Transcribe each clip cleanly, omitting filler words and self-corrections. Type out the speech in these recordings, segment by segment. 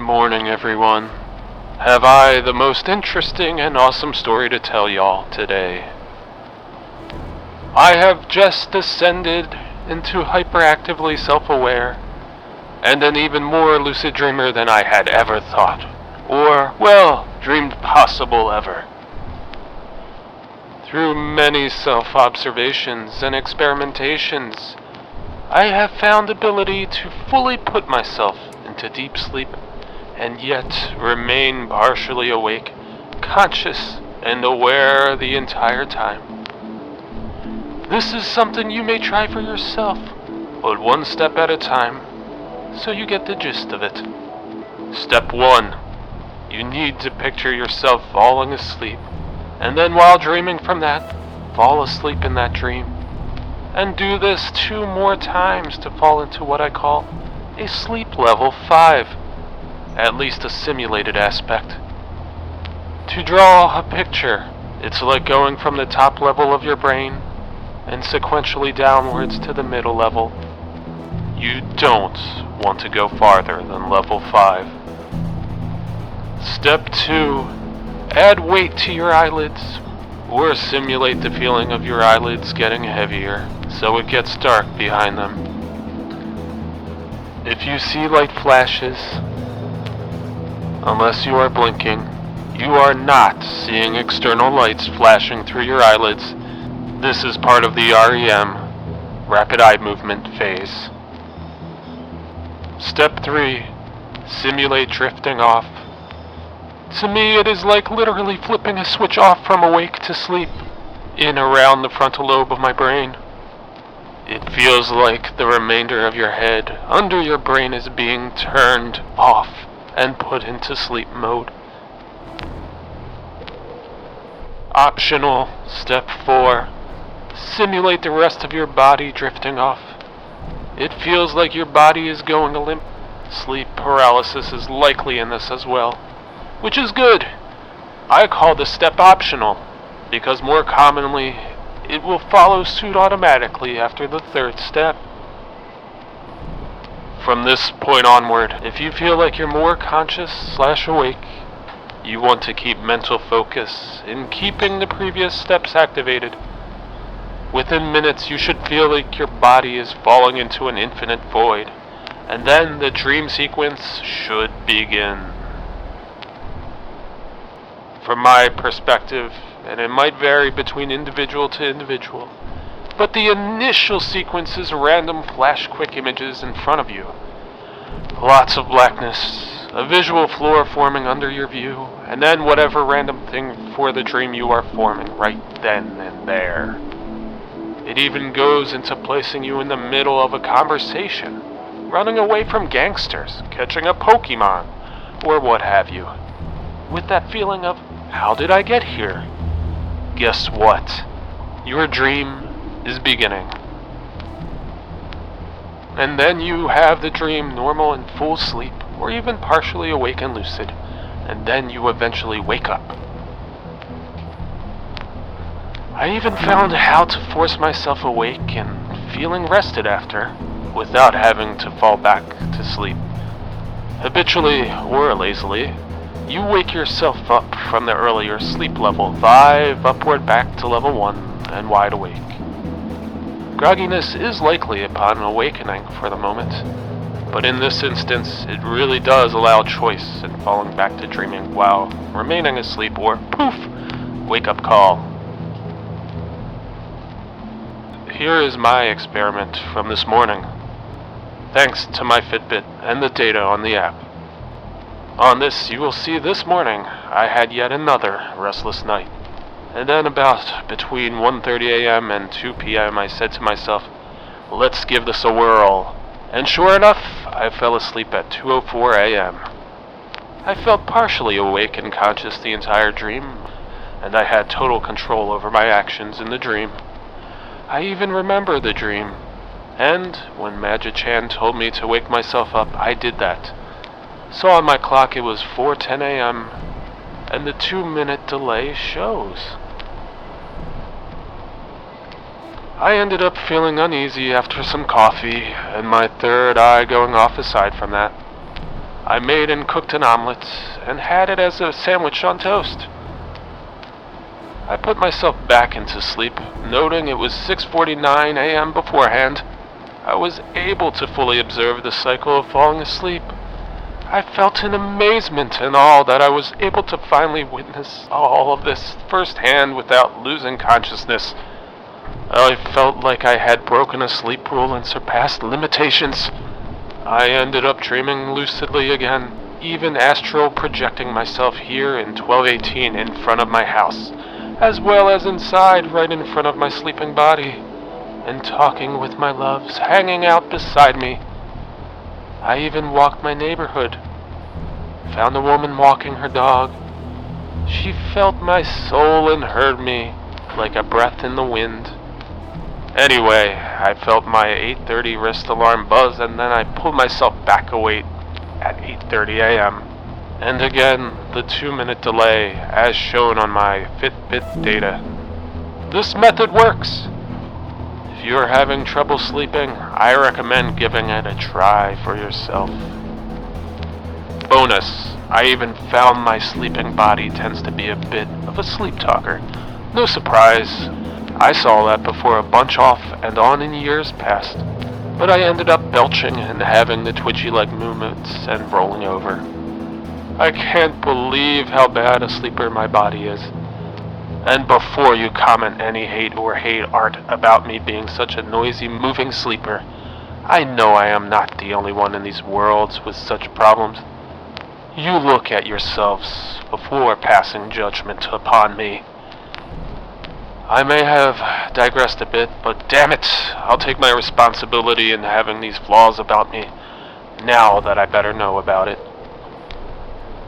morning, everyone. Have I the most interesting and awesome story to tell y'all today? I have just ascended into hyperactively self-aware and an even more lucid dreamer than I had ever thought, or, well, dreamed possible ever. Through many self-observations and experimentations, I have found ability to fully put myself into deep sleep and yet remain partially awake, conscious, and aware the entire time. This is something you may try for yourself, but one step at a time, so you get the gist of it. Step 1. You need to picture yourself falling asleep, and then while dreaming from that, fall asleep in that dream. And do this 2 more times to fall into what I call a sleep level 5, at least a simulated aspect. To draw a picture, it's like going from the top level of your brain and sequentially downwards to the middle level. You don't want to go farther than level 5. Step 2. Add weight to your eyelids, or simulate the feeling of your eyelids getting heavier so it gets dark behind them. If you see light flashes, unless you are blinking, you are not seeing external lights flashing through your eyelids. This is part of the REM, rapid eye movement phase. Step 3. Simulate drifting off. To me, it is like literally flipping a switch off from awake to sleep, in around the frontal lobe of my brain. It feels like the remainder of your head under your brain is being turned off and put into sleep mode. Optional. Step 4. Simulate the rest of your body drifting off. It feels like your body is going limp. Sleep paralysis is likely in this as well, which is good. I call this step optional, because more commonly, it will follow suit automatically after the 3rd step. From this point onward, if you feel like you're more conscious/awake, you want to keep mental focus in keeping the previous steps activated. Within minutes, you should feel like your body is falling into an infinite void, and then the dream sequence should begin. From my perspective, and it might vary between individual to individual, but the initial sequence is random flash quick images in front of you. Lots of blackness, a visual floor forming under your view, and then whatever random thing for the dream you are forming right then and there. It even goes into placing you in the middle of a conversation, running away from gangsters, catching a Pokemon, or what have you, with that feeling of, how did I get here? Guess what? Your dream is beginning. And then you have the dream normal and full sleep, or even partially awake and lucid, and then you eventually wake up. I even found how to force myself awake and feeling rested after, without having to fall back to sleep. Habitually or lazily, you wake yourself up from the earlier sleep level 5 upward back to level 1 and wide awake. Grogginess is likely upon awakening for the moment, but in this instance it really does allow choice in falling back to dreaming while remaining asleep, or poof, wake up call. Here is my experiment from this morning, thanks to my Fitbit and the data on the app. On this, you will see this morning, I had yet another restless night. And then about between 1:30 a.m. and 2 p.m. I said to myself, let's give this a whirl. And sure enough, I fell asleep at 2:04 a.m. I felt partially awake and conscious the entire dream, and I had total control over my actions in the dream. I even remember the dream, and when Magic-chan told me to wake myself up, I did that. So on my clock it was 4:10 a.m., and the 2-minute delay shows. I ended up feeling uneasy after some coffee, and my third eye going off aside from that. I made and cooked an omelet and had it as a sandwich on toast. I put myself back into sleep, noting it was 6:49 a.m. beforehand. I was able to fully observe the cycle of falling asleep. I felt an amazement and awe that I was able to finally witness all of this firsthand without losing consciousness. I felt like I had broken a sleep rule and surpassed limitations. I ended up dreaming lucidly again, even astral projecting myself here in 1218 in front of my house, as well as inside right in front of my sleeping body, and talking with my loves hanging out beside me. I even walked my neighborhood, found a woman walking her dog. She felt my soul and heard me like a breath in the wind. Anyway, I felt my 8:30 wrist alarm buzz, and then I pulled myself back awake at 8:30 a.m. And again, the 2-minute delay as shown on my Fitbit data. This method works. If you are having trouble sleeping, I recommend giving it a try for yourself. Bonus, I even found my sleeping body tends to be a bit of a sleep talker. No surprise. I saw that before a bunch off and on in years past, but I ended up belching and having the twitchy leg movements and rolling over. I can't believe how bad a sleeper my body is. And before you comment any hate or hate art about me being such a noisy moving sleeper, I know I am not the only one in these worlds with such problems. You look at yourselves before passing judgment upon me. I may have digressed a bit, but damn it, I'll take my responsibility in having these flaws about me, now that I better know about it.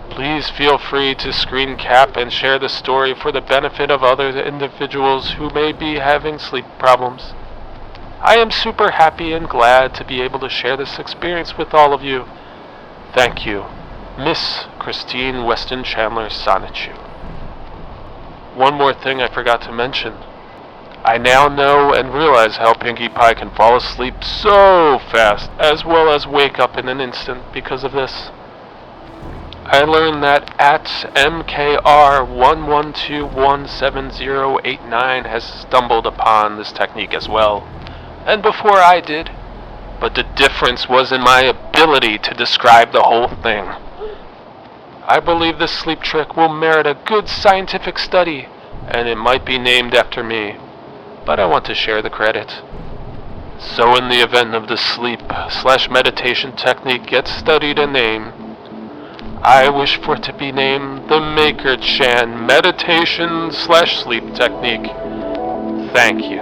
Please feel free to screen cap and share the story for the benefit of other individuals who may be having sleep problems. I am super happy and glad to be able to share this experience with all of you. Thank you, Miss Christine Weston Chandler Sonichu. One more thing I forgot to mention. I now know and realize how Pinkie Pie can fall asleep so fast, as well as wake up in an instant because of this. I learned that at MKR11217089 has stumbled upon this technique as well, and before I did, but the difference was in my ability to describe the whole thing. I believe this sleep trick will merit a good scientific study, and it might be named after me, but I want to share the credit. So in the event of the sleep/meditation technique gets studied and named, I wish for it to be named the Maker-chan Meditation/Sleep Technique. Thank you.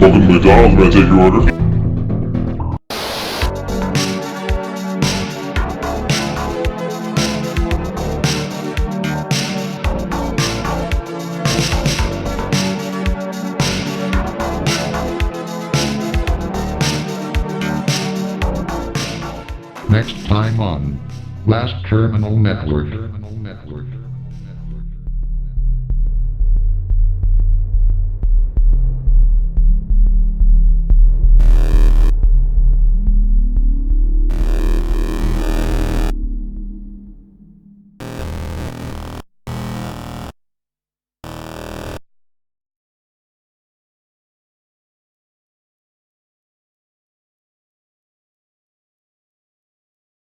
Welcome to McDonald's, may I take your order? Next time on Last Terminal Network.